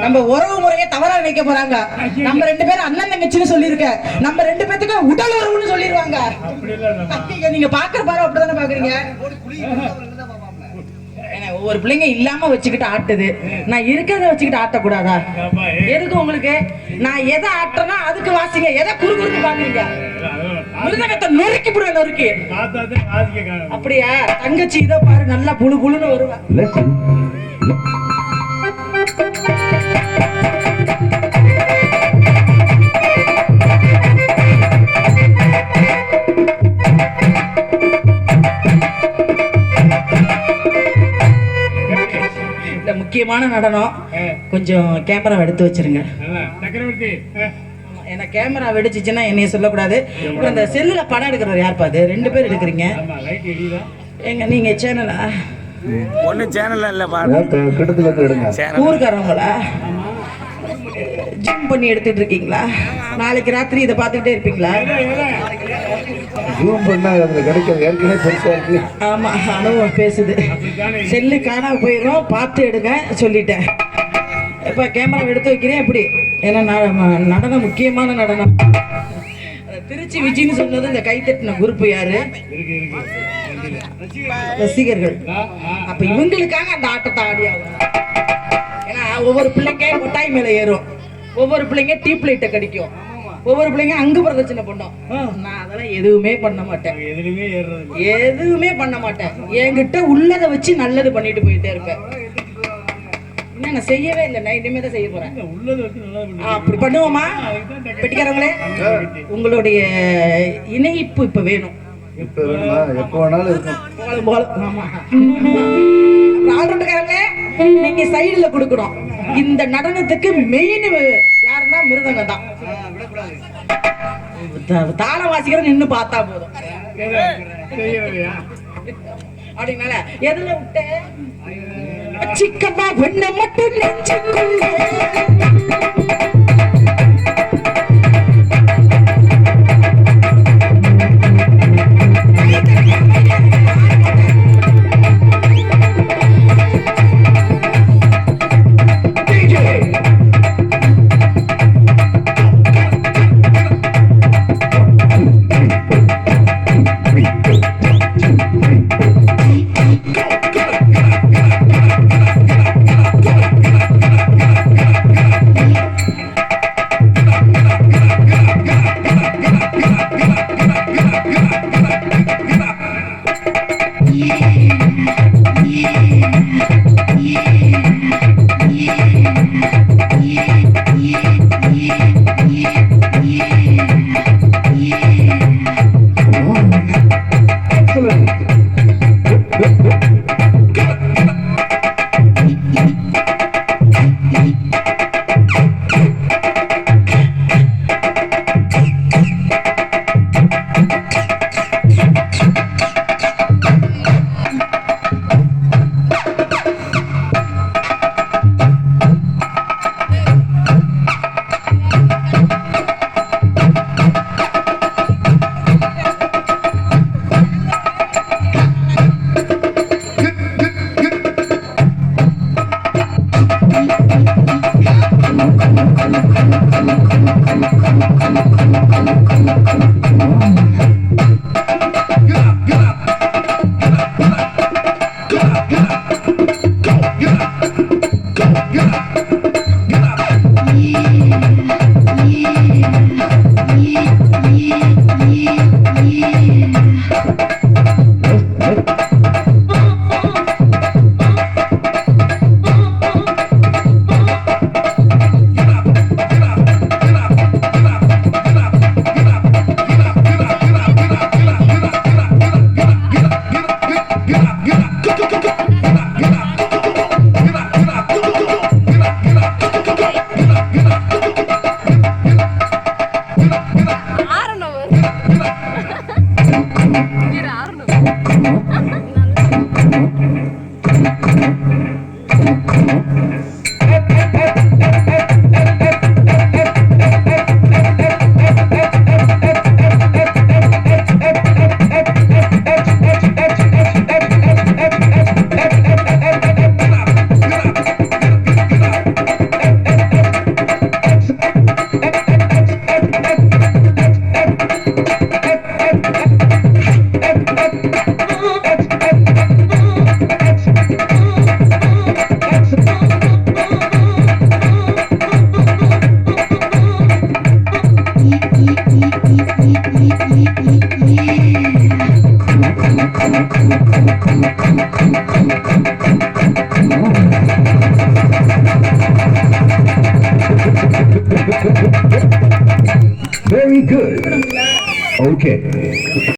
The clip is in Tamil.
நம்ம உறவு முறையை தவறா நினைக்க போறாங்க. நம்ம 2 பேரும் அண்ணன் தங்கச்சின்னு சொல்லிருக்க, நம்ம 2 பேத்துக்கு உடல் உறவுன்னு சொல்லிடுவாங்க. நீங்க பாக்குற பாரு அப்படிதானே பாக்குறீங்க. ஒவ்வொரு பிள்ளைங்க இல்லாம வச்சுக்கிட்டு ஆட்டுது, நான் இருக்கிறத வச்சுக்கிட்டு ஆட்டக்கூடாதா? எதுக்கு உங்களுக்கு? நான் எதை ஆட்டுறேன்னா அதுக்கு வாசிங்க, எதை குறுகுறுன்னு பாக்குறீங்க? மிருதகத்தை நொறுக்கி புடுங்க, நொறுக்கி. அப்படியா? தங்கச்சி இதை பாரு, நல்லா புழு புழுன்னு வருவா. முக்கியமான நடனம், கொஞ்சம் கேமரா எடுத்து வச்சிருங்க. ஏன்னா கேமரா வெடிச்சிச்சுன்னா என்னைய சொல்லக்கூடாது. இந்த செல்லுல படம் எடுக்கிறவர் யார் பாது? 2 பேர் எடுக்கிறீங்க. எங்க நீங்க சேனலா? ஒண்ணு சேனல்ல இல்ல, ஊருக்காரவங்களா? ஜூம் பண்ணி எடுத்துட்டு இருக்கீங்களா? நாளைக்கு ராத்திரி இதை பார்த்துக்கிட்டே இருப்பீங்களா? ஆமா, அனுபவம் பேசுது. செல்லு காணாம போயிடும், பார்த்து எடுங்க சொல்லிட்டேன். இப்ப கேமரா எடுத்து வைக்கிறேன். எப்படி? ஏன்னா நடனம் முக்கியமான நடனம். திருச்சி விஜய்னு சொன்னது இந்த கைத்தட்டின குரூப் யாரு? ரசிகர்கள். அப்ப இவங்களுக்காக அந்த ஆட்டத்தை ஆடி ஆகும். ஏன்னா ஒவ்வொரு பிள்ளைங்க கொட்டாய் மேல ஏறும், ஒவ்வொரு பிள்ளைங்க டீப் லைட்டை கடிக்கும், ஒவ்வொரு பிள்ளைங்க அங்கு பிரதட்சணை பண்ணோம். நான் அதெல்லாம் எதுவுமே பண்ண மாட்டேன், எதுவுமே பண்ண மாட்டேன். என்கிட்ட உள்ளதை வச்சு நல்லது பண்ணிட்டு போயிட்டே இருப்பேன். நான் செய்யவே இல்லை, நான் இனிமே தான் செய்ய போறேன். அப்படி பண்ணுவோமா பெட்டிக்காரங்களே? உங்களுடைய இணைப்பு இப்ப வேணும். நீங்க சைடுல கொடுக்கணும். இந்த நடனத்துக்கு மெயின் யாருன்னா மிருதங்கம் தான். தாள வாசிக்கிற நின்னு பார்த்தா போதும். அப்படினால எதுல விட்ட சிக்கமா வெண்ண மட்டும் நெஞ்சுக்குள்ள Very good. Okay.